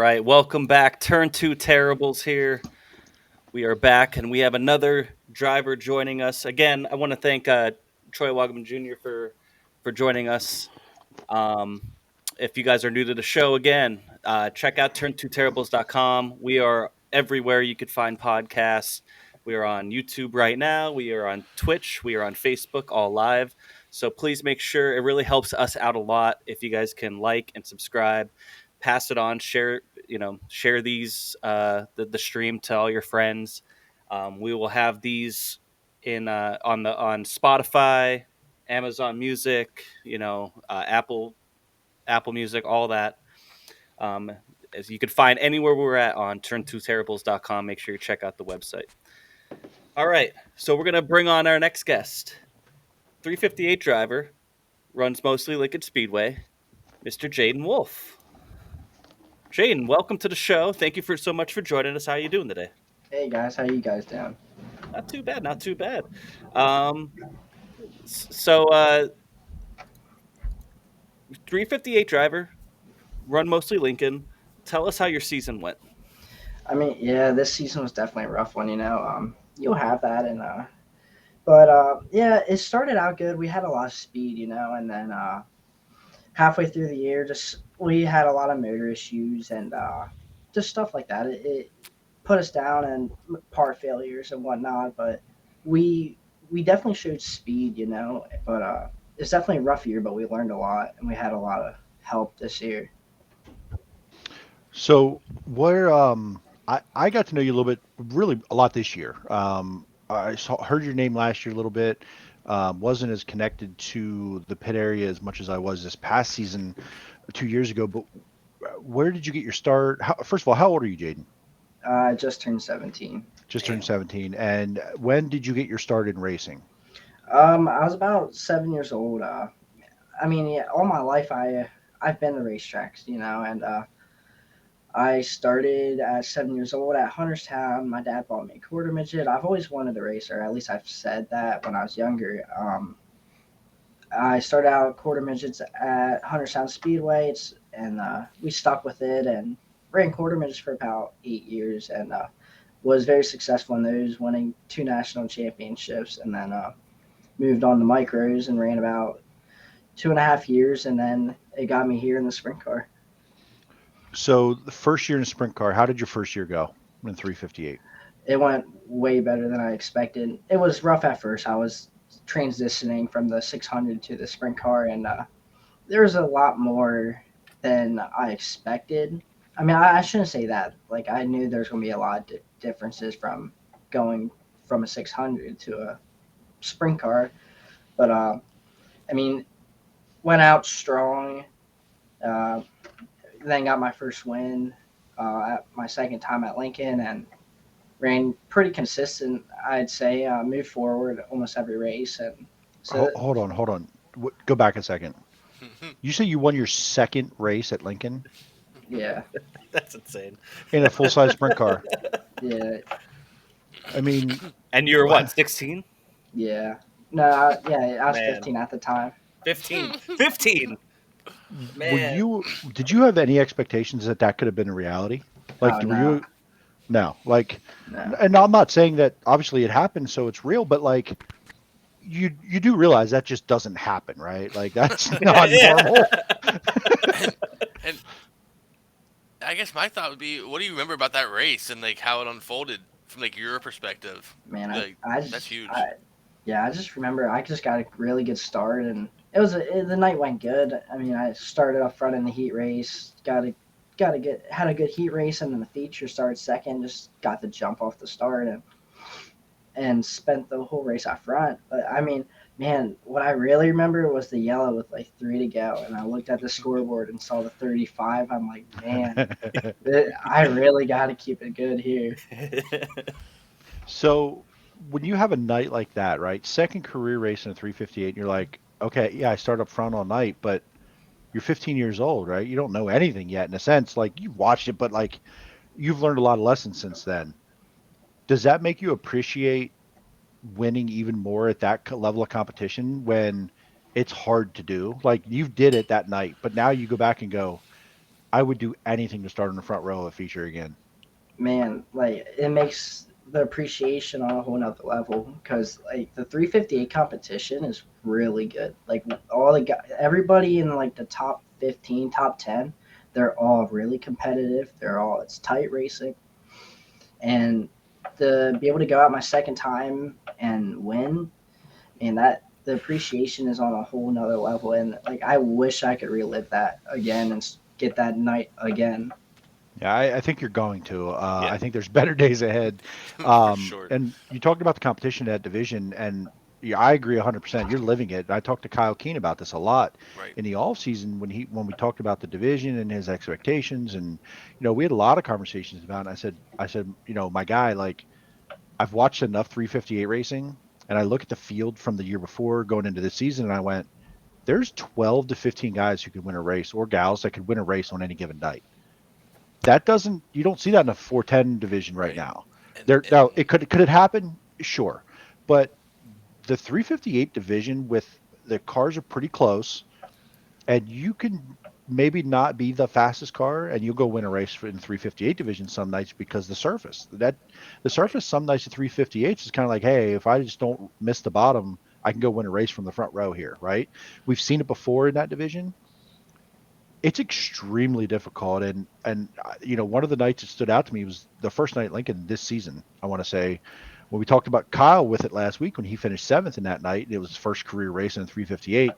Right, welcome back. Turn two terribles here. We are back, and we have another driver joining us again. I want to thank Troy Wagaman Jr. for joining us. Um, if you guys are new to the show, again, check out turn2terribles.com. We are everywhere you could find podcasts. We are on YouTube right now. We are on Twitch. We are on Facebook, all live. So please make sure it really helps us out a lot if you guys can like and subscribe, pass it on, share these the stream to all your friends. We will have these in on Spotify, Amazon Music, Apple Music, all that. Um, as you can find anywhere we're at on turn2terribles.com. Make sure you check out the website. All right, so we're gonna bring on our next guest, 358 driver, runs mostly Lincoln Speedway, Mr. Jayden Wolf. Jayden, welcome to the show. Thank you for so much for joining us. How are you doing today? Hey guys, how you guys doing? Not too bad, not too bad. Um, so 358 driver, run mostly Lincoln. Tell us how your season went. Yeah, this season was definitely a rough one. You'll have that, but yeah, it started out good. We had a lot of speed, and then halfway through the year, just we had a lot of motor issues and just stuff like that. It put us down and part failures and whatnot, but we we definitely showed speed, But it's definitely a rough year, but we learned a lot and we had a lot of help this year. So where I got to know you a little bit, really a lot this year. Heard your name last year a little bit. Wasn't as connected to the pit area as much as I was this past season 2 years ago. But where did you get your start? First of all, how old are you, Jaden? I just turned 17. Just turned Damn. 17. And when did you get your start in racing? I was about 7 years old. Yeah, all my life I've been to racetracks, and I started at 7 years old at Hunterstown. My dad bought me a quarter midget. I've always wanted to race, or at least I've said that when I was younger. I started out quarter midgets at Hunterstown Speedway, and we stuck with it and ran quarter midgets for about 8 years, and was very successful in those, winning two national championships, and then moved on to micros and ran about 2.5 years, and then it got me here in the sprint car. So the first year in a sprint car, how did your first year go in 358? It went way better than I expected. It was rough at first. I was transitioning from the 600 to the sprint car, and there was a lot more than I expected. I shouldn't say that. Like, I knew there's going to be a lot of differences from going from a 600 to a sprint car, but I mean, went out strong. Uh, then got my first win at my second time at Lincoln, and ran pretty consistent. I'd say moved forward almost every race, and so Hold on. Go back a second. You say you won your second race at Lincoln yeah, That's insane. in a full-size sprint car. yeah, I mean, And you're what, 16? yeah. No, yeah, I was Man, 15 at the time. 15. 15. were Man. you? Did you have any expectations that that could have been a reality? Oh Like, were no, you? No. Like, no. and I'm not saying that obviously it happened, so it's real, but like, you do realize that just doesn't happen, right? Like, that's not Yeah. normal. and and I guess my thought would be, what do you remember about that race and like how it unfolded from like your perspective? Man, Like I that's just huge. yeah, I just remember I just got a really good start, and the night went good. I started up front in the heat race, got a good had a good heat race, and then the feature started second. Just got the jump off the start, and spent the whole race out front. But man, what I really remember was the yellow with like three to go, and I looked at the scoreboard and saw the 35. I'm like, man, I really got to keep it good here. So when you have a night like that, right? Second career race in a 358, and you're like, okay, yeah, I start up front all night, but you're 15 years old, right? You don't know anything yet in a sense. Like, you've watched it, but like, you've learned a lot of lessons since then. Does that make you appreciate winning even more at that level of competition when it's hard to do? Like, you did it that night, but now you go back and go, I would do anything to start in the front row of a feature again. Man, like it makes the appreciation on a whole nother level because like the 358 competition is really good. Like all the guys, everybody in like the top 15, top 10, they're all really competitive. It's tight racing, and to be able to go out my second time and win, and that the appreciation is on a whole nother level. And like I wish I could relive that again and get that night again. Yeah, I think you're going to. Yeah, I think there's better days ahead. for sure. And you talked about the competition at division, and yeah, I agree 100%. You're living it. I talked to Kyle Keen about this a lot Right. in the off season when we talked about the division and his expectations, and we had a lot of conversations about it. I said, my guy, like I've watched enough 358 racing, and I look at the field from the year before going into this season, and I went, there's 12 to 15 guys who could win a race or gals that could win a race on any given night. That doesn't you don't see that in a 410 division right Right. now. And There now it happen, sure, but the 358 division with the cars are pretty close, and you can maybe not be the fastest car, and you'll go win a race in the 358 division some nights because the right. surface some nights at 358 is kind of like, hey, if I just don't miss the bottom, I can go win a race from the front row here, right? We've seen it before in that division. It's extremely difficult, and one of the nights that stood out to me was the first night at Lincoln this season. I want to say when we talked about Kyle with it last week when he finished seventh in that night. It was his first career race in 358.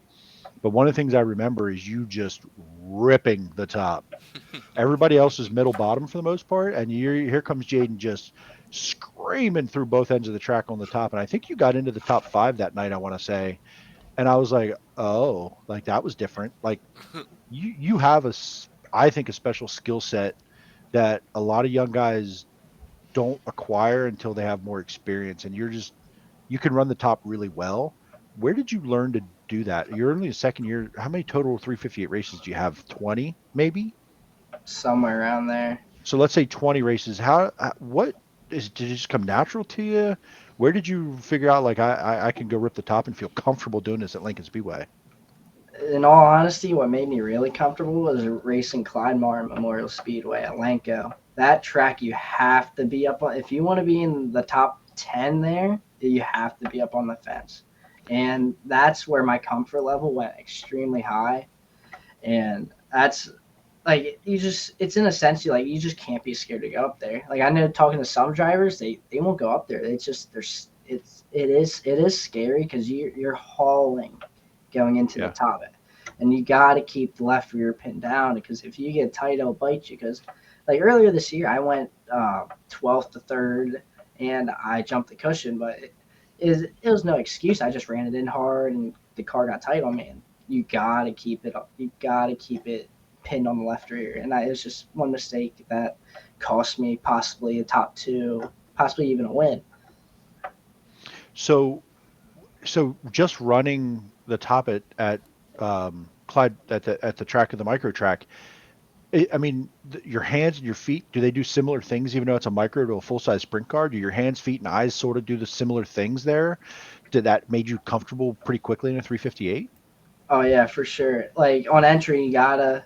But one of the things I remember is you just ripping the top. Everybody else is middle bottom for the most part, and here comes Jayden just screaming through both ends of the track on the top. And I think you got into the top five that night, I want to say. And I was like, oh, like that was different. Like you have I think a special skill set that a lot of young guys don't acquire until they have more experience, and you can run the top really well. Where did you learn to do that? You're only a second year. How many total 358 races do you have? 20 maybe. Somewhere around there. So let's say 20 races. What did it just come natural to you? Where did you figure out like I can go rip the top and feel comfortable doing this at Lincoln Speedway? In all honesty, what made me really comfortable was racing Clyde Martin Memorial Speedway at Lanco. That track you have to be up on. If you want to be in the top 10 there, you have to be up on the fence. And that's where my comfort level went extremely high. And that's like it's in a sense you just can't be scared to go up there. Like I know talking to some drivers, they won't go up there. It's just it is scary because you're hauling going into the Yeah. top of it, and you got to keep the left rear pin down because if you get tight, it'll bite you. Because like earlier this year, I went 12th to third, and I jumped the cushion, but it was no excuse. I just ran it in hard, and the car got tight on me. And you gotta keep it up. You gotta keep it pinned on the left rear, and it was just one mistake that cost me possibly a top two, possibly even a win. So just running the top at Clyde at the track of the micro track. I mean, your hands and your feet, do they do similar things even though it's a micro to a full size sprint car? Do your hands, feet, and eyes sort of do the similar things there? Did that made you comfortable pretty quickly in a 358? Oh yeah, for sure. Like on entry, you gotta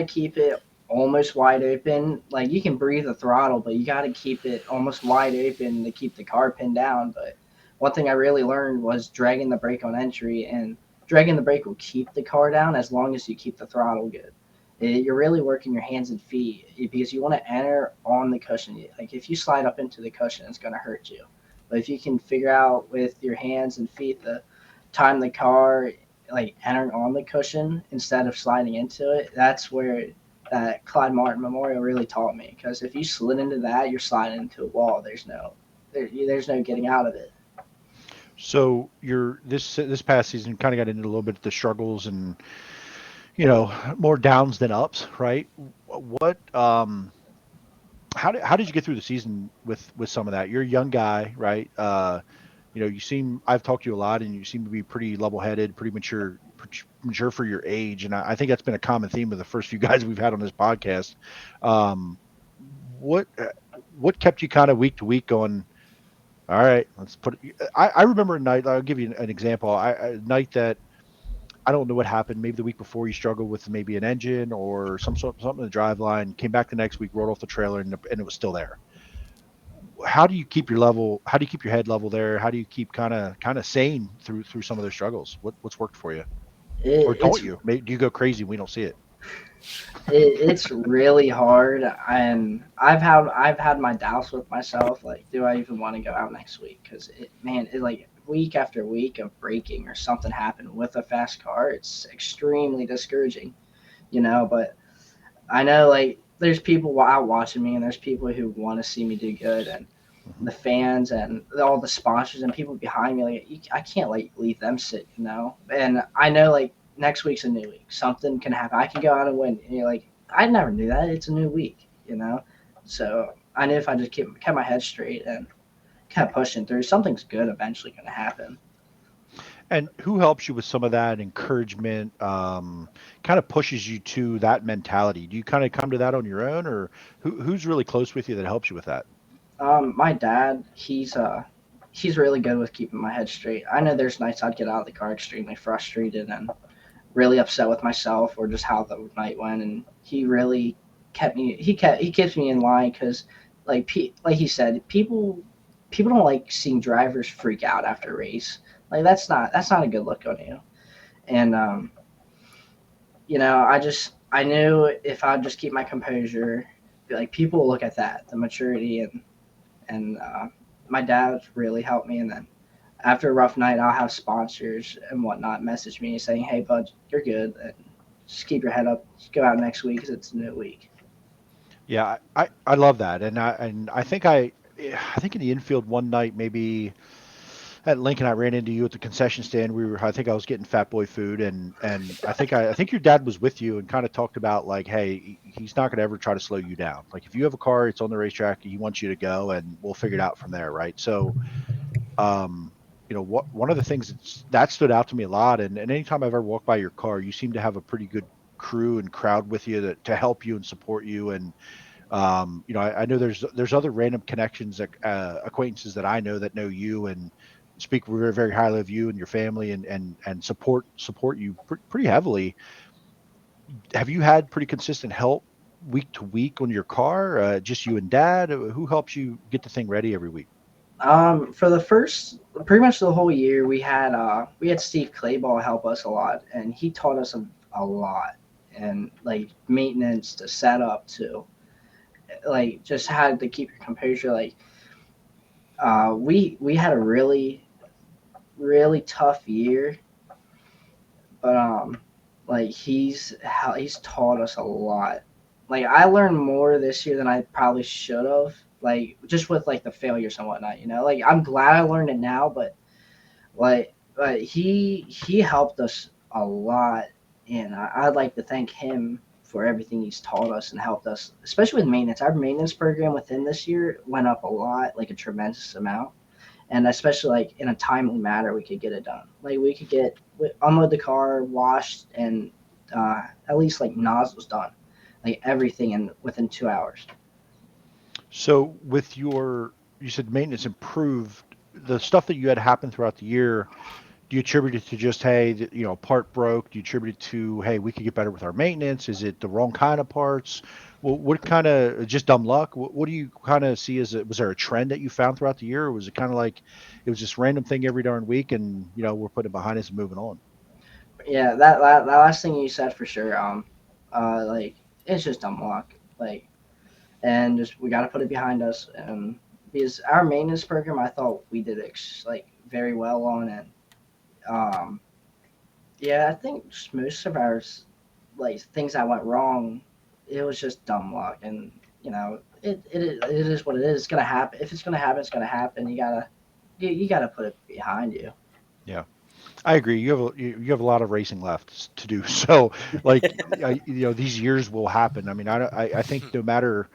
keep it almost wide open. Like you can breathe the throttle, but you gotta keep it almost wide open to keep the car pinned down. But one thing I really learned was dragging the brake on entry, and dragging the brake will keep the car down as long as you keep the throttle good. You're really working your hands and feet because you want to enter on the cushion. Like if you slide up into the cushion, it's gonna hurt you. But if you can figure out with your hands and feet the time the car like entering on the cushion instead of sliding into it, that's where that Clyde Martin Memorial really taught me. Because if you slid into that, you're sliding into a wall. There's no getting out of it. So you're this past season kind of got into a little bit of the struggles and more downs than ups, right? What how did you get through the season with some of that? You're a young guy, right? I've talked to you a lot, and you seem to be pretty level-headed, pretty mature for your age, and I think that's been a common theme of the first few guys we've had on this podcast. Um, what what kept you kind of week to week going? All right, let's put it. I remember a night. I'll give you an example. A night that I don't know what happened. Maybe the week before you struggled with maybe an engine or something in the drive line. Came back the next week, rolled off the trailer, and it was still there. How do you keep your level? How do you keep your head level there? How do you keep kind of sane through some of those struggles? What's worked for you, or don't It's you? Maybe, do you go crazy and we don't see it? it's really hard, and I've had my doubts with myself. Like, do I even want to go out next week? Because like week after week of braking or something happened with a fast car, it's extremely discouraging, But I know, like, there's people out watching me, and there's people who want to see me do good, and Hmm. the fans and all the sponsors and people behind me. Like, I can't like leave them sit. And I know, like, next week's a new week. Something can happen. I can go out and win. And you're like, I never knew that. It's a new week. So I knew if I just kept my head straight and kept pushing through, something's good eventually going to happen. And who helps you with some of that encouragement? Kind of pushes you to that mentality. Do you kind of come to that on your own, or who's really close with you that helps you with that? My dad, he's really good with keeping my head straight. I know there's nights I'd get out of the car extremely frustrated and really upset with myself or just how the night went, and he really he keeps me in line because like he said, people don't like seeing drivers freak out after a race. Like, that's not a good look on you. And I knew if I just keep my composure, like, people will look at that, the maturity, and my dad really helped me. And then after a rough night, I'll have sponsors and whatnot message me saying, "Hey, bud, you're good. And just keep your head up. Just go out next week because it's a new week." Yeah, I love that, and I think I think in the infield one night maybe at Lincoln I ran into you at the concession stand. I think I was getting Fat Boy food, and I think your dad was with you and kind of talked about like, hey, he's not going to ever try to slow you down. Like if you have a car, it's on the racetrack, he wants you to go, and we'll figure it out from there, right? So um, what one of the things that stood out to me a lot, and anytime I've ever walked by your car, you seem to have a pretty good crew and crowd with you to help you and support you. And I know there's other random connections, acquaintances that I know that know you and speak very, very highly of you and your family, and support you pretty heavily. Have you had pretty consistent help week to week on your car? Just you and dad? Who helps you get the thing ready every week? For the first, pretty much the whole year, we had Steve Clayball help us a lot, and he taught us a lot, and like maintenance to setup to like just how to keep your composure. Like, we had a really tough year, but like he's taught us a lot. Like, I learned more this year than I probably should have. Like, just with like the failures and whatnot. Like, I'm glad I learned it now, but he helped us a lot, and I'd like to thank him for everything he's taught us and helped us, especially with maintenance. Our maintenance program within this year went up a lot, like a tremendous amount, and especially like in a timely manner, we could get it done. Like, we could unload the car, washed, and at least like nozzles done, like everything in within 2 hours. So with you said maintenance improved. The stuff that you had happen throughout the year, do you attribute it to just, hey, part broke? Do you attribute it to, hey, we could get better with our maintenance? Is it the wrong kind of parts? Well, what kind of just dumb luck? What do you kind of see as was there a trend that you found throughout the year, or was it kind of like it was just random thing every darn week, and we're putting it behind us and moving on? Yeah, that last thing you said for sure. Like, it's just dumb luck. Like, and just we got to put it behind us. And because our maintenance program, I thought we did like very well on, and um, yeah, I think just most of ours, like, things that went wrong, it was just dumb luck. And it is what it is. It's gonna happen. If it's gonna happen, it's gonna happen. You gotta put it behind you. Yeah. I agree. You have a lot of racing left to do. So, like, these years will happen. I mean, I think no matter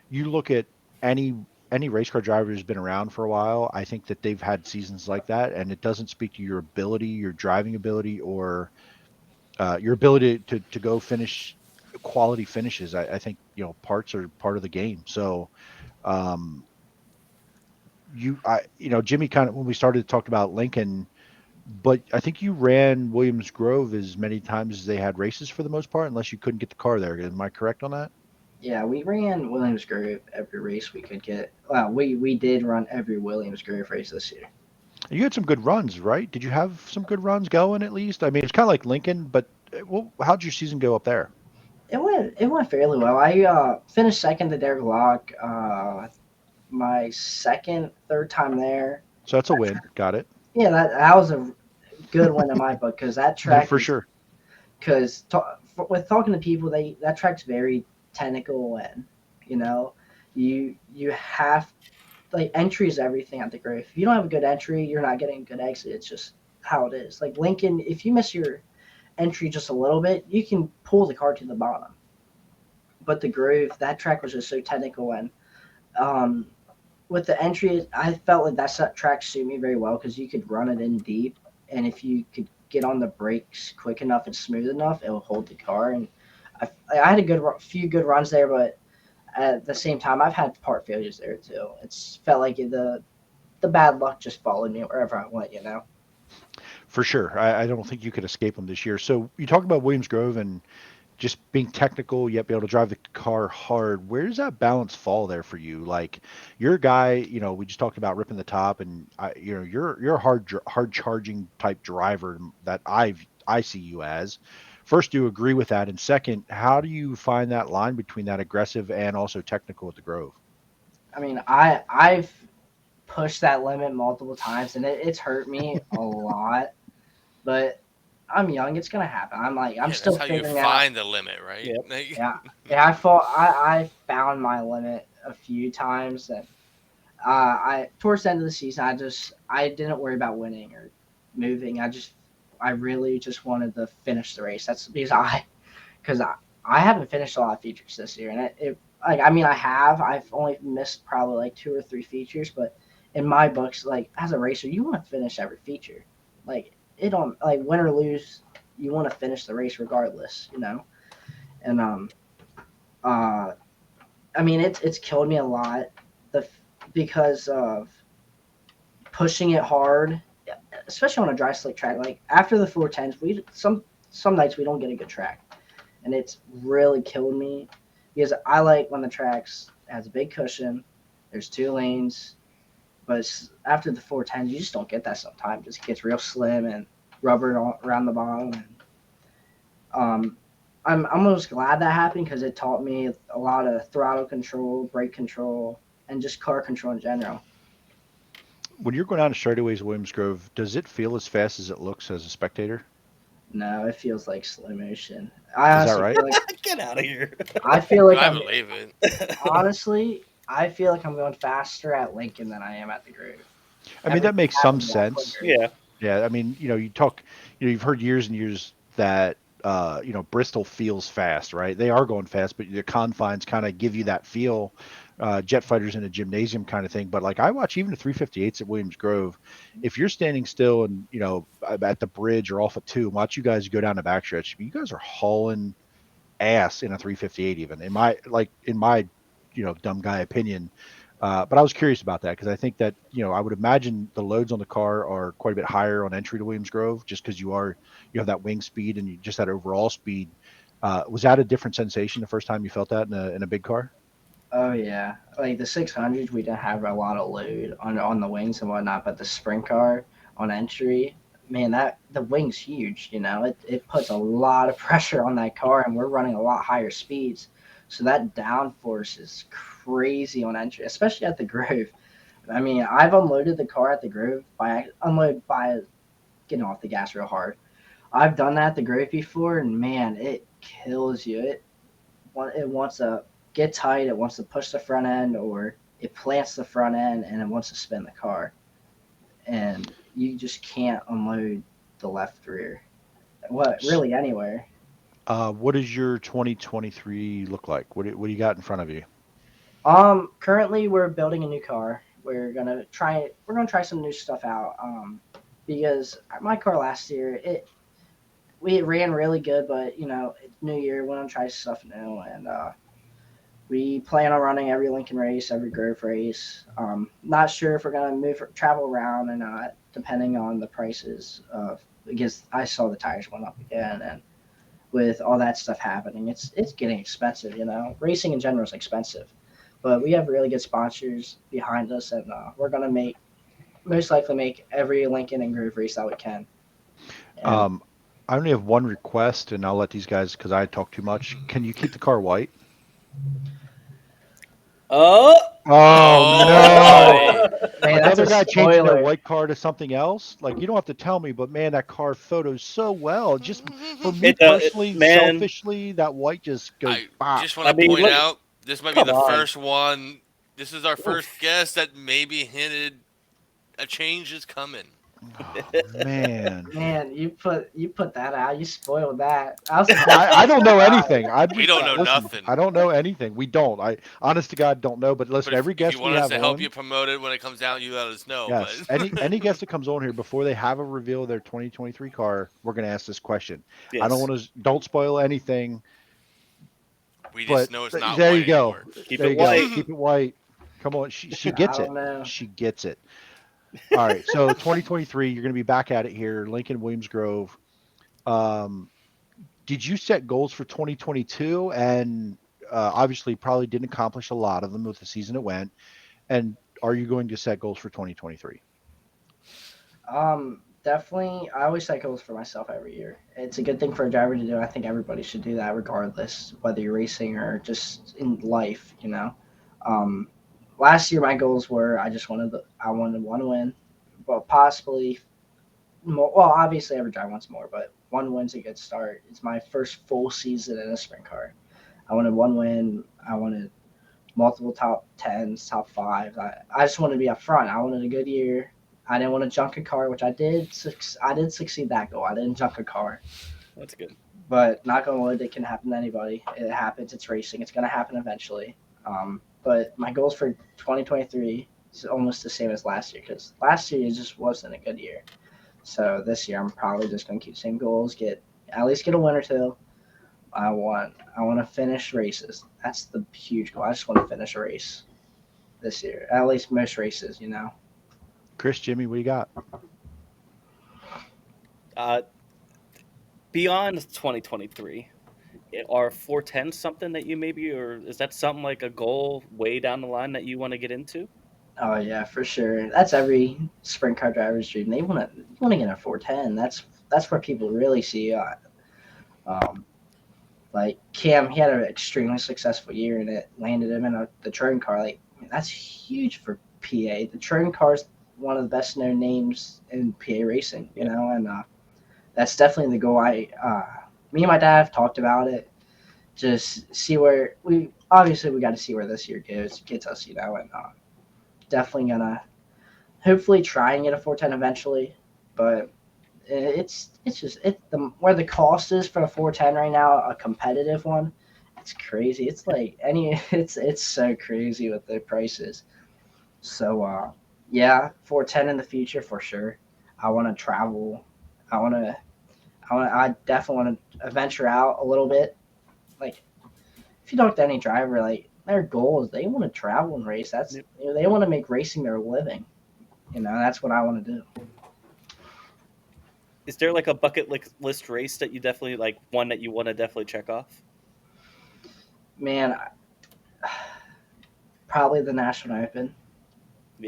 you look at any any race car driver who's been around for a while, I think that they've had seasons like that, and it doesn't speak to your ability, your driving ability, or your ability to go finish quality finishes. I think parts are part of the game. So, um, Jimmy kind of when we started to talk about Lincoln. But I think you ran Williams Grove as many times as they had races for the most part, unless you couldn't get the car there. Am I correct on that? Yeah, we ran Williams Grove every race we could get. Well, we did run every Williams Grove race this year. You had some good runs, right? Did you have some good runs going at least? I mean, it's kind of like Lincoln, but well, how'd your season go up there? It went fairly well. I finished second to Derek Locke. My second, third time there. So that's a win. Got it. Yeah, that was a good win in my book because that track For is sure. because with talking to people, that track's very technical and you know you have like entry is everything at the grave. If you don't have a good entry, you're not getting a good exit. It's just how it is. Like Lincoln, if you miss your entry just a little bit, you can pull the car to the bottom. But the Grove, that track was just so technical and um, with the entry, I felt like that track suited me very well because you could run it in deep, and if you could get on the brakes quick enough and smooth enough, it will hold the car. And I had a few good runs there, but at the same time, I've had part failures there too. It's felt like the bad luck just followed me wherever I went. For sure. I don't think you could escape them this year. So you talk about Williams Grove and just being technical yet be able to drive the car hard. Where does that balance fall there for you? Like you're a guy, we just talked about ripping the top, and you're a hard charging type driver that I see you as. First, do you agree with that? And second, how do you find that line between that aggressive and also technical at the Grove? I mean, I've pushed that limit multiple times, and it's hurt me a lot. But I'm young; it's gonna happen. I'm Yeah, that's still how you figuring out. find the limit, right? Yep. Yeah, yeah. I found my limit a few times, and I towards the end of the season, I didn't worry about winning or moving. I really just wanted to finish the race. That's because I haven't finished a lot of features this year, and it like I mean I've only missed probably like two or three features, but in my books, like as a racer, you want to finish every feature, like it don't like win or lose, you want to finish the race regardless. And uh, I mean it's killed me a lot, the because of pushing it hard, especially on a dry slick track. Like after the 410s, we some nights we don't get a good track, and it's really killed me because I like when the tracks has a big cushion. There's two lanes, but after the 410s, you just don't get that sometimes. It just gets real slim and rubber around the bottom. And, I'm almost glad that happened because it taught me a lot of throttle control, brake control, and just car control in general. When you're going down to straightaways, Williams Grove, does it feel as fast as it looks as a spectator? No, it feels like slow motion. I Is that honestly right? feel like Get out of here. I feel like I I'm believe it. honestly I feel like I'm going faster at Lincoln than I am at the Groove. I mean, that Everything makes some happens a lot sense. quicker. Yeah. Yeah, I mean, you've heard years and years that Bristol feels fast, right? They are going fast, but the confines kind of give you that feel, jet fighters in a gymnasium kind of thing. But like I watch even the 358s at Williams Grove, if you're standing still and at the bridge or off a two, and watch you guys go down the backstretch, you guys are hauling ass in a 358 even in my dumb guy opinion. But I was curious about that because I think that I would imagine the loads on the car are quite a bit higher on entry to Williams Grove just because you have that wing speed and you just that overall speed. Was that a different sensation the first time you felt that in a big car? Oh yeah, like the 600s, we didn't have a lot of load on the wings and whatnot, but the sprint car on entry, man, that the wing's huge. It puts a lot of pressure on that car, and we're running a lot higher speeds, so that downforce is crazy on entry, especially at the Grove. I mean, I've unloaded the car at the Grove by getting off the gas real hard. I've done that at the Grove before, and man, it kills you. It wants to get tight, it wants to push the front end, or it plants the front end and it wants to spin the car. And you just can't unload the left rear. What really anywhere. What does your 2023 look like? What do you got in front of you? Currently we're building a new car. We're gonna try some new stuff out. Because my car last year we ran really good, but it's New Year, we want to try stuff new, and we plan on running every Lincoln race, every Grove race. Not sure if we're gonna travel around or not. depending on the prices of because I saw the tires went up again, and with all that stuff happening, it's getting expensive. Racing in general is expensive, but we have really good sponsors behind us, and we're gonna most likely make every Lincoln and Groove race that we can. And Um, I only have one request, and I'll let these guys because I talk too much. Can you keep the car white? Oh, Oh Oh no! boy. man, that's Another a guy changing their spoiler. white car to something else? Like you don't have to tell me, but man, that car photos so well. Just for me personally, man. selfishly, that white just goes I bop. just want I to mean, point look, out this might be come the on. first one. This is our first Oof. guest that maybe hinted a change is coming. Oh man. Man, you put that out. You spoiled that. I was I don't know surprised. anything. I'm We just don't know listen. nothing. I don't know anything. We don't. I honest to God don't know. But But listen, every if you guest we want us have to help on, you promote it when it comes down, you let us know. yes, But any guest that comes on here before they have a reveal of their 2023 car, we're gonna ask this question. I don't Yes. want to. Don't spoil anything. we just But know it's not there white you go. anymore. Keep There it you go. white. Keep it white. Come on. She I gets it. don't know. She gets it. All right. So 2023, you're gonna be back at it here, Lincoln Williams Grove. Um, did you set goals for 2022? And obviously, probably didn't accomplish a lot of them with the season it went. And are you going to set goals for 2023? Definitely. I always set goals for myself every year. It's a good thing for a driver to do. I think everybody should do that, regardless whether you're racing or just in life. Um, Last year my goals were I wanted one win, but possibly more. Well, obviously every driver wants more, but one win's a good start. It's my first full season in a sprint car. I wanted one win. I wanted multiple top tens, top fives. I just wanted to be up front. I wanted a good year. I didn't want to junk a car, which I did. I did succeed that goal. I didn't junk a car, That's good. but not gonna wood, it can happen to anybody. It happens. It's racing. It's gonna happen eventually. But my goals for 2023 is almost the same as last year because last year just wasn't a good year. So this year I'm probably just gonna keep the same goals. At least get a win or two. I want to finish races. That's the huge goal. I just want to finish a race this year. At least most races. Chris, Jimmy, what do you got? Uh, Beyond 2023, are 410 something that you maybe, or is that something like a goal way down the line that you want to get into? Oh yeah, for sure. That's every sprint car driver's dream. They want to get a 410. That's where people really see you. Um, like Cam, he had an extremely successful year, and it landed him in the Trone car. Like, I mean, that's huge for PA. The Trone car is one of the best known names in PA racing. Yeah. And that's definitely the goal. Me and my dad have talked about it. Just see where we got to see where this year gets us. And definitely gonna hopefully try and get a 410 eventually, but it's just where the cost is for a 410 right now, a competitive one. It's crazy. It's like it's so crazy with the prices. So yeah, 410 in the future for sure. I want to travel. I want to. I definitely want to venture out a little bit. Like if you talk to any driver, like their goal is they want to travel and race. That's Yep. they want to make racing their living. That's what I want to do. Is there like a list race that you definitely like, one that you want to definitely check off? Man, probably the National Open,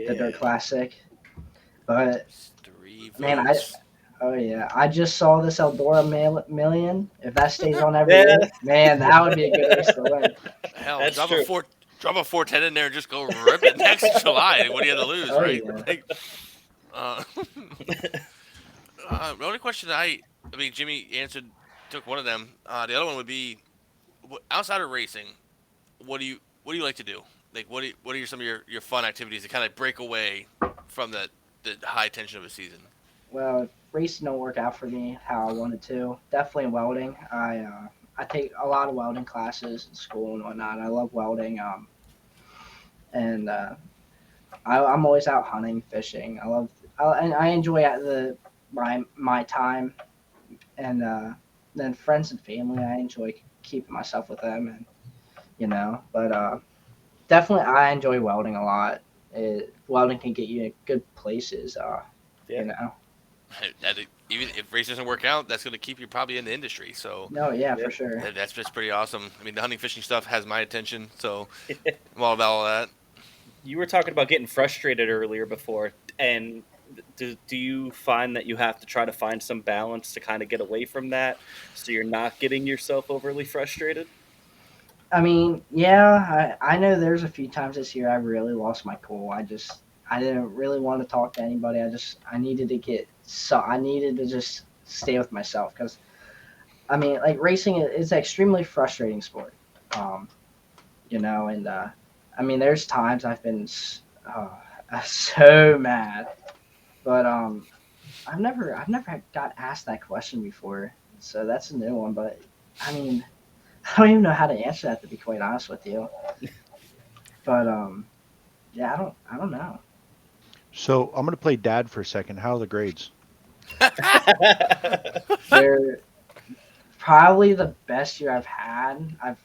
the Dirt Yeah. Classic. But It's 3 man, votes. oh yeah, I just saw this Eldora Million. If that stays on every Yeah, year, man, that would be a good race to win. Hell, that's true. drop a 410 in there and just go rip it next July. What do you have to lose, Oh right? yeah. Like, uh, the only question I mean, Jimmy answered, took one of them. The other one would be, outside of racing, what do you like to do? Like, what are some of your fun activities to kind of break away from the high tension of a season? Well, if racing don't work out for me how I wanted to, definitely welding. I take a lot of welding classes in school and whatnot. I love welding. And I'm always out hunting, fishing. And I enjoy my time, and then friends and family. I enjoy keeping myself with them, But definitely, I enjoy welding a lot. Welding can get you in good places. You Yeah. know? Even if race doesn't work out, that's going to keep you probably in the industry. So No, yeah, Yeah. for sure. that's just pretty awesome. I mean, the hunting fishing stuff has my attention, so I'm all about all that. You were talking about getting frustrated earlier before, and do you find that you have to try to find some balance to kind of get away from that, so you're not getting yourself overly frustrated? I mean, yeah, I know there's a few times this year I really lost my cool. I didn't really want to talk to anybody. I needed to I needed to just stay with myself because I mean, like racing is an extremely frustrating sport. Um, and I mean, there's times I've been so mad, but I've never got asked that question before, so that's a new one. But I mean, I don't even know how to answer that, to be quite honest with you. But yeah, I don't know. So I'm going to play dad for a second. How are the grades? They're probably the best year I've had. I've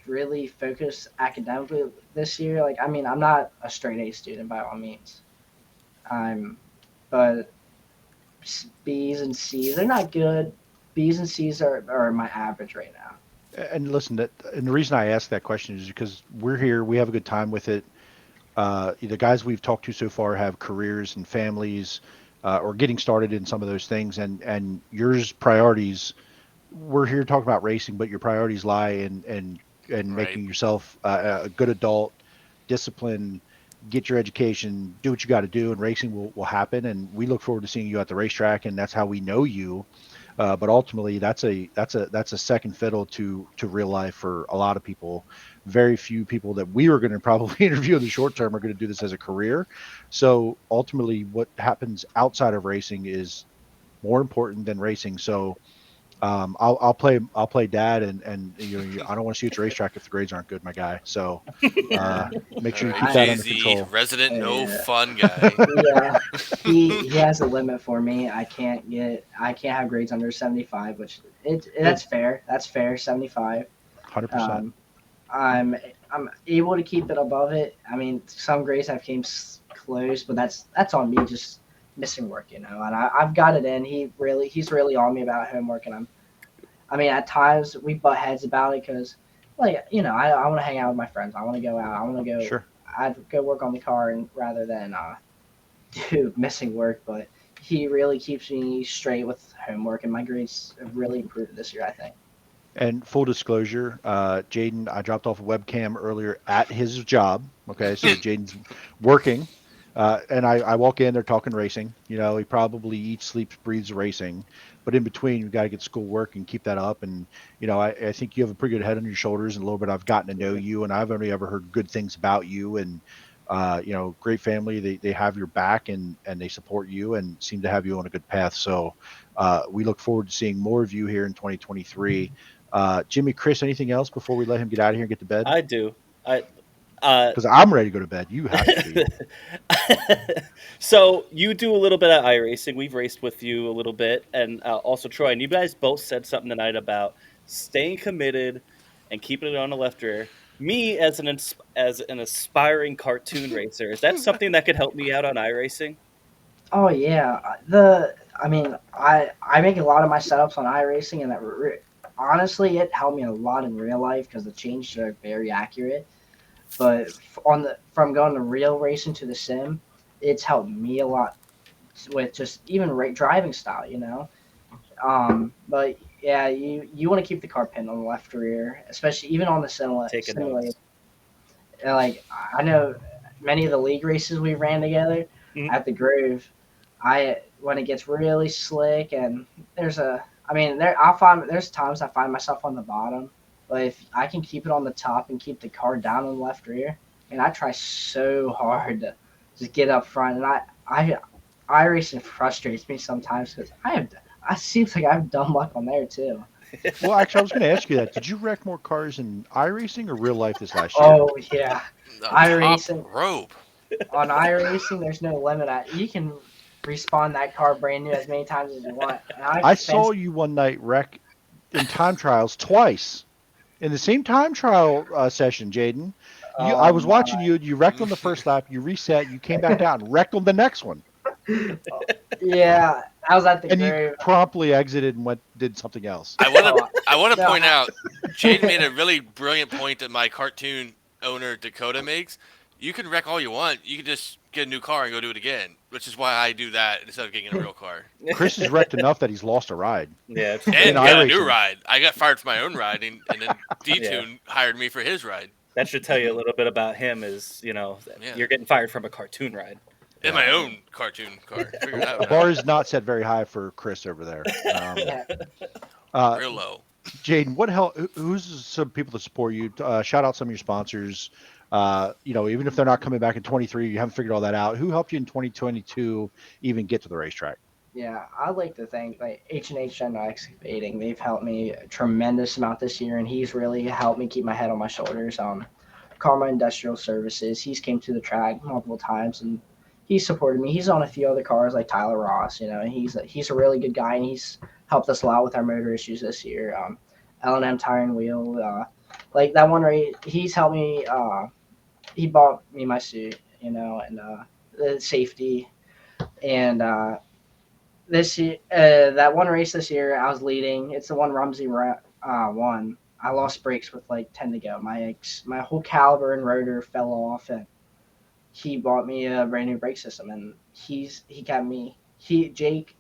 really focused academically this year. Like, I mean, I'm not a straight A student by all means. I'm, but B's and C's, they're not good. B's and C's are my average right now. And listen, and the reason I ask that question is because we're here, we have a good time with it. The guys we've talked to so far have careers and families, or getting started in some of those things, and yours priorities. We're here talking about racing, but your priorities lie in Right. making yourself a good adult, discipline, get your education, do what you got to do, and racing will happen. And we look forward to seeing you at the racetrack, and that's how we know you. But ultimately, that's a second fiddle to real life for a lot of people. Very few people that we are going to probably interview in the short term are going to do this as a career. So ultimately, what happens outside of racing is more important than racing. So I'll play dad, and I don't want to see you at the racetrack if the grades aren't good, my guy. So uh, Yeah, make All sure you right, keep I that under JZ, control. resident no yeah. fun guy. Yeah, he has a limit for me. I can't have grades under 75, which Good, that's fair. That's fair. 75. 100%. Um, I'm I'm able to keep it above it. I mean, some grades have came close, but that's on me just missing work, you know. And I've got it in. He's really on me about homework, and I mean, at times we butt heads about it because, like, I want to hang out with my friends. I want to go out. I want to go. Sure. I'd go work on the car and rather than do missing work, but he really keeps me straight with homework, and my grades have really improved this year, I think. And full disclosure, Jayden, I dropped off a webcam earlier at his job. Okay, so Jayden's working, and I walk in, they're talking racing. He probably eats, sleeps, breathes racing. But in between, you got to get school work and keep that up. And I think you have a pretty good head on your shoulders. And a little bit, I've gotten to know you, and I've only ever heard good things about you. And great family. They have your back, and they support you and seem to have you on a good path. So we look forward to seeing more of you here in 2023. Jimmy, Chris, anything else before we let him get out of here and get to bed? I do. I uh Because I'm ready to go to bed. You have to be. so you do a little bit of iRacing. We've raced with you a little bit, and also Troy. And you guys both said something tonight about staying committed and keeping it on the left rear. Me as as an aspiring cartoon racer, is that something that could help me out on iRacing? Oh yeah, I mean, I make a lot of my setups on iRacing, and honestly, it helped me a lot in real life because the changes are very accurate. But on the from going to real racing to the sim, it's helped me a lot with just even driving style, you know. But yeah, you want to keep the car pinned on the left rear, especially even on the Taking simulator. notes. Like I know many of the league races we ran together Mhm. at the Grove. I when it gets really slick and I mean I'll find there's times I find myself on the bottom, but if I can keep it on the top and keep the car down on the left rear, and I try so hard to just get up front, and I racing frustrates me sometimes because I seems like I have dumb luck on there too. Well, actually, I was going to ask you that. Did you wreck more cars in iRacing or real life this last year? Oh yeah, The top iRacing rope. on iRacing, there's no limit. You can respawn that car brand new as many times as you want. And I've I spent. saw you one night wreck in time trials twice in the same time trial session, Jayden. I Oh was my! watching you. You wrecked on the first lap. You reset. You came back down and wrecked on the next one. Yeah, I was at the And you grave. promptly exited and went did something else. Oh, I want to no, point out, Jaden made a really brilliant point that my cartoon owner Dakota makes. You can wreck all you want. You can just get a new car and go do it again, which is why I do that instead of getting a real car. Chris has wrecked enough that he's lost a ride Yeah, it's in And true. got a new iRacing. ride. I got fired from my own ride, and then Yeah, D-Tune hired me for his ride. that should tell you a little bit about him. Is that Yeah, you're getting fired from a cartoon ride. in Yeah. my own cartoon car. Figure that The one out. bar is not set very high for Chris over there. yeah, Uh, Real low. Jaden, who's some people that support you? Shout out some of your sponsors. Even if they're not coming back in 23, you haven't figured all that out. Who helped you in 2022 even get to the racetrack? yeah. I'd like to thank like H&H General Excavating. They've helped me a tremendous amount this year, and he's really helped me keep my head on my shoulders. Karma Industrial Services. He's came to the track multiple times, and he supported me. He's on a few other cars like Tyler Ross, and he's a really good guy, and he's helped us a lot with our motor issues this year. L&M Tire and Wheel, like that one race, he's helped me. He bought me my suit, and the safety, and this year, that one race this year, I was leading. It's the one Rumsey won. I lost brakes with like 10 to go. My whole caliber and rotor fell off, and he bought me a brand new brake system, and he got me. Jake,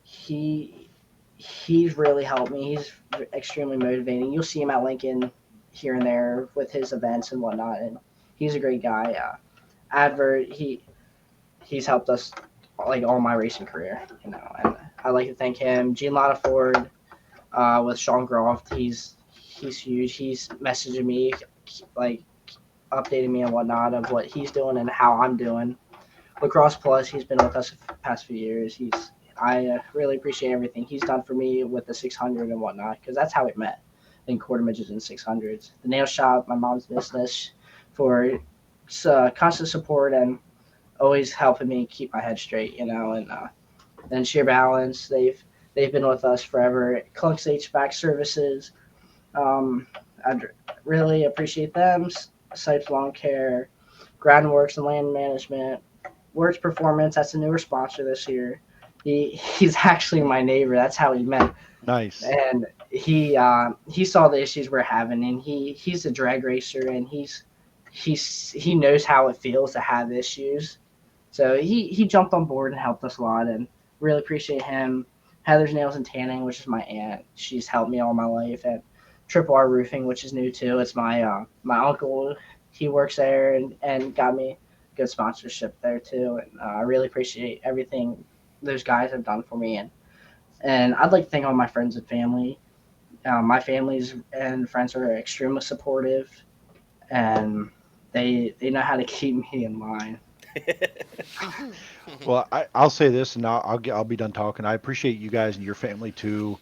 he he's really helped me. He's extremely motivating. You'll see him at Lincoln here and there with his events and whatnot, and he's a great guy. Advert, he's helped us like all my racing career, and I'd like to thank him. Gene Lotta Ford, with Sean Groff, he's huge. He's messaging me, like updating me and whatnot of what he's doing and how I'm doing. Lacrosse Plus, he's been with us the past few years. I really appreciate everything he's done for me with the 600 and whatnot, because that's how we met in quarter midgets and 600s. The nail shop, my mom's business, for constant support and always helping me keep my head straight, and then Sheer Balance, they've been with us forever. Clunks HVAC Services, I really appreciate them. Sipes Lawn Care, Groundworks and Land Management, Words Performance. That's a newer sponsor this year. He's actually my neighbor. That's how we met, Nice. and he saw the issues we're having, and he's a drag racer, and he knows how it feels to have issues. So he jumped on board and helped us a lot, and really appreciate him. Heather's Nails and Tanning, which is my aunt. She's helped me all my life. And Triple R Roofing, which is new too. It's my uncle. He works there and got me good sponsorship there too. And I really appreciate everything those guys have done for me. And I'd like to thank all my friends and family. My families and friends are extremely supportive, and they know how to keep me in line. Well, I'll say this, and I'll be done talking. I appreciate you guys and your family too.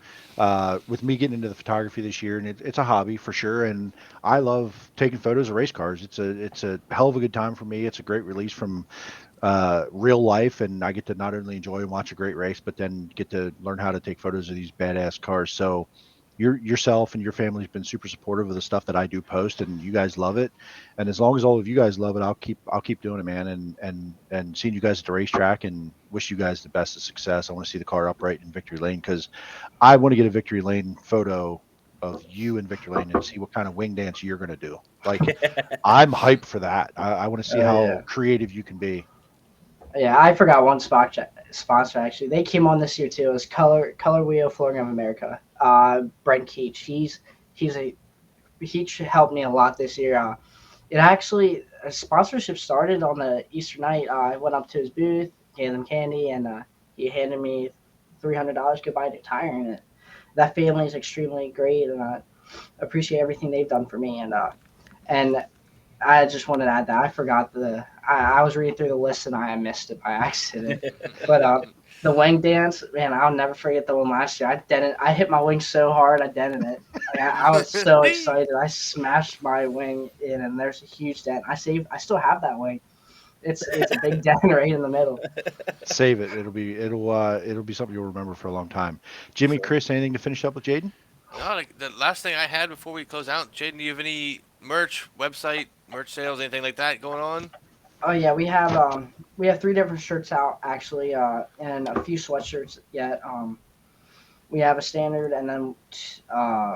With me getting into the photography this year, and it's a hobby for sure, and I love taking photos of race cars. It's a hell of a good time for me. It's a great release from real life, and I get to not only enjoy and watch a great race, but then get to learn how to take photos of these badass cars. So yourself and your family's been super supportive of the stuff that I do post, and you guys love it. And as long as all of you guys love it, I'll keep doing it, man. And seeing you guys at the racetrack, and wish you guys the best of success. I want to see the car upright in victory lane, because I want to get a victory lane photo of you in victory lane and see what kind of wing dance you're going to do. Like, I'm hyped for that. I want to see Oh how yeah. creative you can be. Yeah, I forgot one sponsor actually. They came on this year too. It was Color Wheel Flooring of America. Brent Keach. He's a he helped me a lot this year. It actually sponsorship started on the Easter night. I went up to his booth, gave him candy, and he handed me $300 to buy a tire in it. That family is extremely great, and I appreciate everything they've done for me. And I just wanted to add that I forgot I was reading through the list and I missed it by accident. But the wing dance, man, I'll never forget the one last year. I hit my wing so hard, I dented it. Like, I was so excited. I smashed my wing in, and there's a huge dent. I still have that wing. It's a big dent right in the middle. Save it. It'll be something you'll remember for a long time. Jimmy, So, Chris, anything to finish up with Jaden? No, like the last thing I had before we close out, Jaden, do you have any merch, website, merch sales, anything like that going on? Oh yeah, we have three different shirts out actually, and a few sweatshirts yet. We have a standard, and then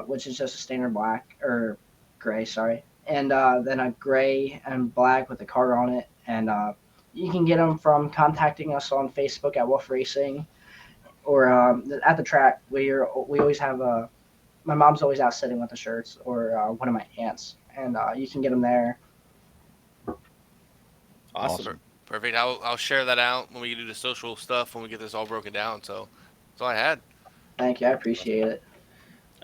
which is just a standard black or gray, sorry, and then a gray and black with a card on it, and you can get them from contacting us on Facebook at Wolf Racing or at the track. We always have my mom's always out sitting with the shirts, or one of my aunts, and you can get them there. Awesome. Per- Awesome. Perfect. I'll share that out when we do the social stuff when we get this all broken down. So that's all I had. Thank you, I appreciate it.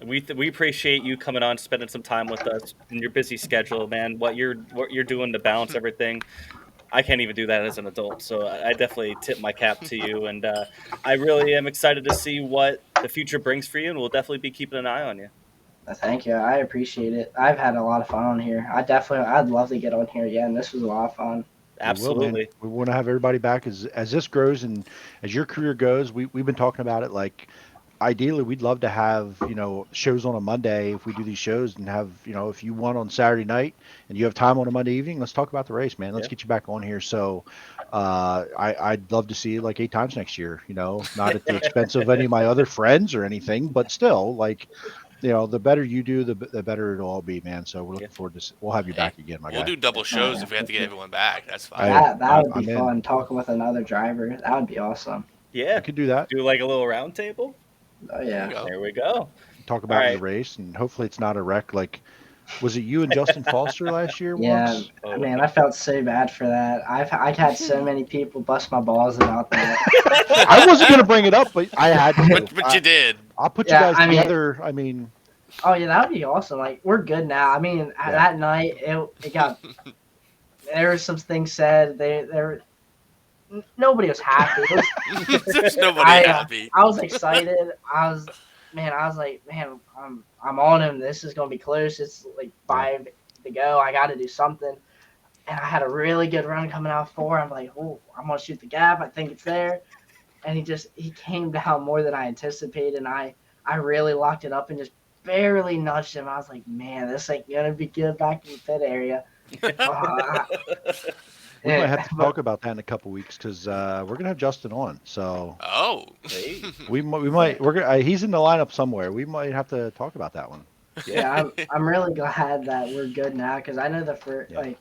We appreciate you coming on, spending some time with us in your busy schedule, man. What you're doing to balance everything. I can't even do that as an adult, so I definitely tip my cap to you. And I really am excited to see what the future brings for you, and we'll definitely be keeping an eye on you. Thank you. I appreciate it. I've had a lot of fun on here. I'd love to get on here again. This was a lot of fun. We will, man. Absolutely. We want to have everybody back as this grows and as your career goes. We've been talking about it. Like, ideally, we'd love to have shows on a Monday if we do these shows, and have if you want on Saturday night and you have time on a Monday evening, let's talk about the race, man. Let's Yeah. get you back on here. So, I'd love to see you like 8 times next year. Not at the expense of any of my other friends or anything, but still, like, the better you do, the better it'll all be, man. So we're Yeah. looking forward to. We'll have you Hey, back again, my we'll guy. do double Oh shows yeah, if we have to thank get you. everyone back. That's fine. Hey, That would be I'm in. fun talking with another driver. That would be awesome. Yeah. We could do that. Do like a little round table. Oh There you yeah. go. There we go. Talk All about your right. race, and hopefully it's not a wreck. Like, was it you and Justin Foster last year Yeah, once? Oh man, no. I felt so bad for that. I've had so many people bust my balls about that. I wasn't gonna bring it up, but I had to. But you did. I'll put you Yeah, guys I mean, together. I mean, oh yeah, that would be awesome. Like we're good now. I mean, yeah, that night it got there were some things said. Nobody was happy. It was There's nobody I happy. I was excited. I was like, man, I'm on him. This is gonna be close. It's like yeah. 5 to go. I got to do something. And I had a really good run coming out of 4. I'm like, oh, I'm gonna shoot the gap. I think it's there. And he came down more than I anticipated. And I really locked it up and just barely nudged him. I was like, man, this ain't gonna be good back in the pit area. Uh, We might have to but talk about that in a couple weeks because we're gonna have Justin on. So Oh. Hey. we're gonna. He's in the lineup somewhere. We might have to talk about that one. Yeah. yeah, I'm really glad that we're good now because I know that for Yeah. like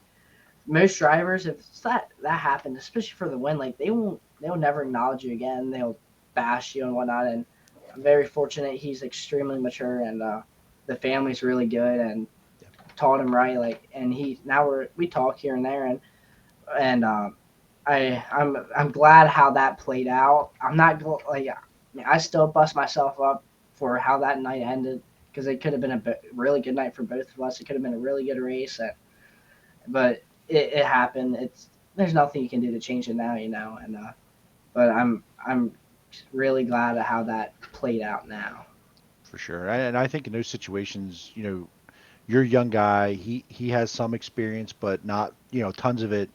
most drivers, if that happened, especially for the win, like they'll never acknowledge you again. They'll bash you and whatnot. And I'm very fortunate. He's extremely mature, and the family's really good and taught him right. Like, and he now we talk here and there, and I'm glad how that played out. I'm not like I mean, I still bust myself up for how that night ended because it could have been a really good night for both of us. It could have been a really good race, but it happened. There's nothing you can do to change it now, And but I'm really glad at how that played out now. For sure. And I think in those situations, you're a young guy. He has some experience, but not tons of it.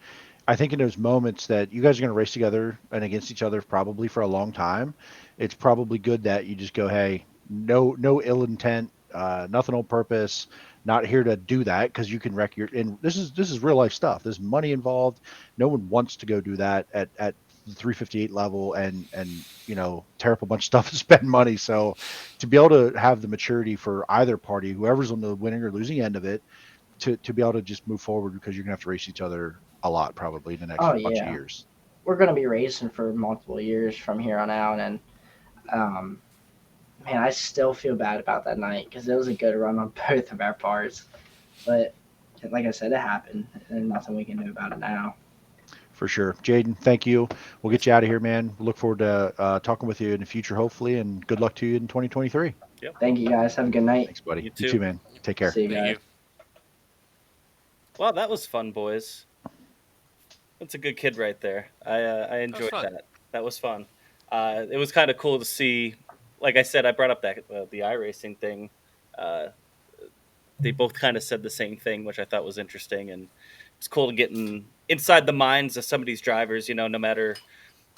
I think in those moments that you guys are going to race together and against each other probably for a long time, it's probably good that you just go, hey, no ill intent, nothing on purpose, not here to do that because you can wreck your. And this is real life stuff. There's money involved. No one wants to go do that at the 358 level and tear up a bunch of stuff and spend money. So to be able to have the maturity for either party, whoever's on the winning or losing end of it, to be able to just move forward because you're gonna have to race each other a lot probably in the next Oh bunch of yeah, years. we're gonna be racing for multiple years from here on out, and um, man, I still feel bad about that night because it was a good run on both of our parts. But like I said, it happened, and nothing we can do about it now. For sure. Jayden, thank you. We'll Yes, get you sir. out of here, man. We look forward to talking with you in the future, hopefully, and good luck to you in 2023. Yep. Thank you guys. Have a good night. Thanks, buddy. You You too, too. man. Take care. See you Thank guys. you. Well, that was fun, boys. That's a good kid right there. I That was enjoyed fun. that. That was fun. It was kind of cool to see. Like I said, I brought up that the iRacing thing. Uh, they both kind of said the same thing, which I thought was interesting, and it's cool to get inside the minds of some of these drivers. No matter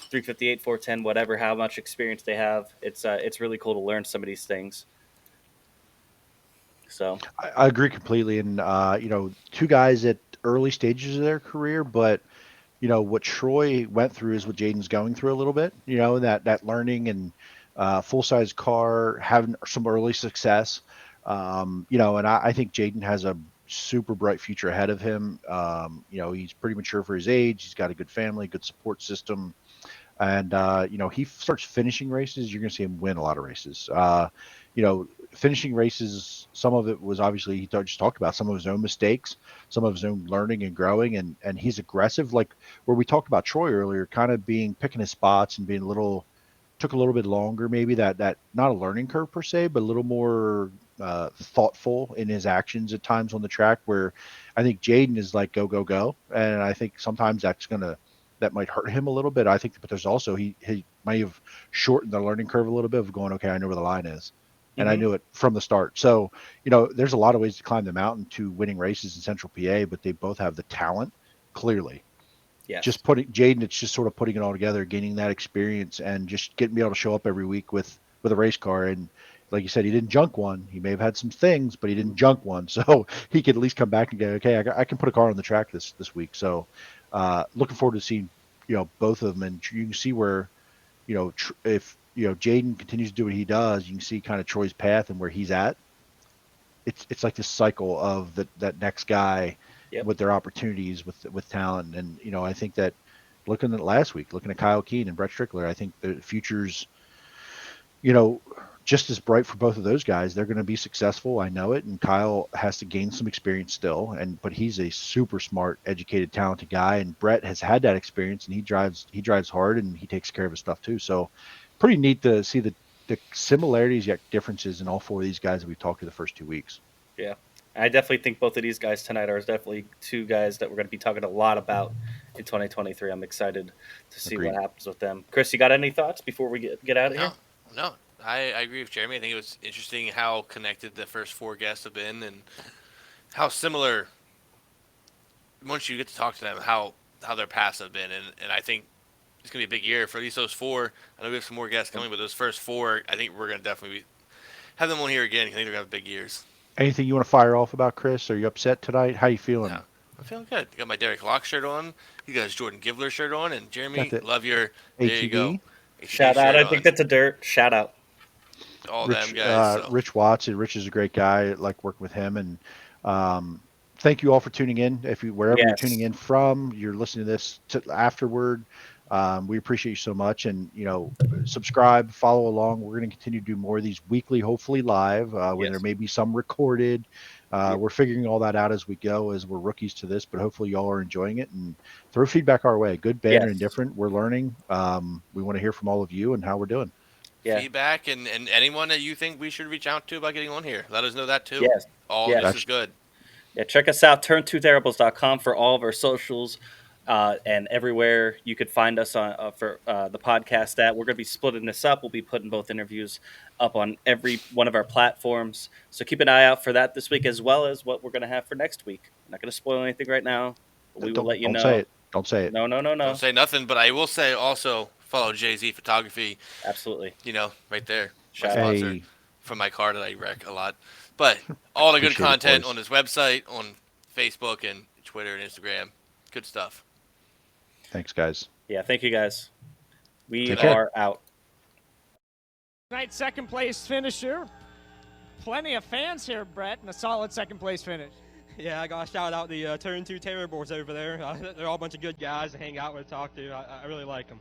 358, 410, whatever, how much experience they have, it's really cool to learn some of these things. So I agree completely. And two guys at early stages of their career, but what Troy went through is what Jayden's going through a little bit. That learning and full size car, having some early success. And I think Jayden has a super bright future ahead of him. He's pretty mature for his age. He's got a good family, good support system. And he starts finishing races. You're going to see him win a lot of races. Finishing races. Some of it was obviously just talked about some of his own mistakes, some of his own learning and growing, and he's aggressive. Like where we talked about Troy earlier, kind of picking his spots and being took a little bit longer, maybe that not a learning curve per se, but a little more thoughtful in his actions at times on the track. Where I think Jayden is like go go go, and I think sometimes that might hurt him a little bit. I think, but there's also he might have shortened the learning curve a little bit of going, okay, I know where the line is, and I Mhm. knew it from the start. So there's a lot of ways to climb the mountain to winning races in Central PA, but they both have the talent clearly. Yes. Just putting Jayden, it's just sort of putting it all together, gaining that experience, and just getting me able to show up every week with a race car. And like you said, he didn't junk one. He may have had some things, but he didn't junk one, so he could at least come back and go, okay, I can put a car on the track this week. So looking forward to seeing both of them, and you can see where if Jayden continues to do what he does, you can see kind of Troy's path and where he's at. It's like this cycle of that next guy Yep. with their opportunities with talent. And I think that looking at last week, looking at Kyle Keene and Brett Strickler, I think the future's you know just as bright for both of those guys. They're going to be successful, I know it, and Kyle has to gain some experience still, but he's a super smart, educated, talented guy, and Brett has had that experience, and he drives hard, and he takes care of his stuff too. So pretty neat to see the similarities yet differences in all four of these guys that we've talked to the first 2 weeks. Yeah. I definitely think both of these guys tonight are definitely two guys that we're going to be talking a lot about in 2023. I'm excited to see what Agreed. happens with them. Chris, you got any thoughts before we get out of No, here? no. I agree with Jeremy. I think it was interesting how connected the first four guests have been and how similar once you get to talk to them how their paths have been, and I think it's gonna be a big year for at least those four. I know we have some more guests coming, but those first four, I think we're gonna definitely have them on here again. I think they're gonna have big years. Anything you want to fire off about Chris? Are you upset tonight? How you No, feeling? I'm feeling good. You got my Derek Locke shirt on. You got his Jordan Givler shirt on, and Got Jeremy, the love your. There you go, ATV. ATV Shout out. shirt I think on. that's a dirt. Shout out. All them Rich guys. So Rich Watson. Rich is a great guy. I like working with him, and thank you all for tuning in. If you wherever you're tuning Yes. in from, you're listening to this afterward. We appreciate you so much, and subscribe, follow along. We're going to continue to do more of these weekly, hopefully live. When there Yes. may be some recorded. Yep. We're figuring all that out as we go, as we're rookies to this. But hopefully, y'all are enjoying it, and throw feedback our way. Good, bad, or Yes. indifferent. We're learning. We want to hear from all of you and how we're doing. Yeah. feedback and anyone that you think we should reach out to about getting on here, let us know that too. Yes. All Yes. this is That's good. Yeah, check us out, turn2therables.com for all of our socials and everywhere you could find us on for the podcast at. We're going to be splitting this up. We'll be putting both interviews up on every one of our platforms. So keep an eye out for that this week, as well as what we're going to have for next week. I'm not going to spoil anything right now, but we will let you don't say know. it. Don't say it. No, no, no, Don't no. say nothing, but I will say also follow Jay-Z Photography. Absolutely. Right there, my Shout out. sponsor Hey, from my car that I wreck a lot. But all the good appreciate it, content boys. on his website, on Facebook and Twitter and Instagram. Good stuff. Thanks, guys. Yeah, thank you guys. We Take care. are out. Tonight's second place finisher. Plenty of fans here, Brett, and a solid second place finish. Yeah, I got to shout out the Turn 2 Terror Boards over there. They're all a bunch of good guys to hang out with, talk to. I really like them.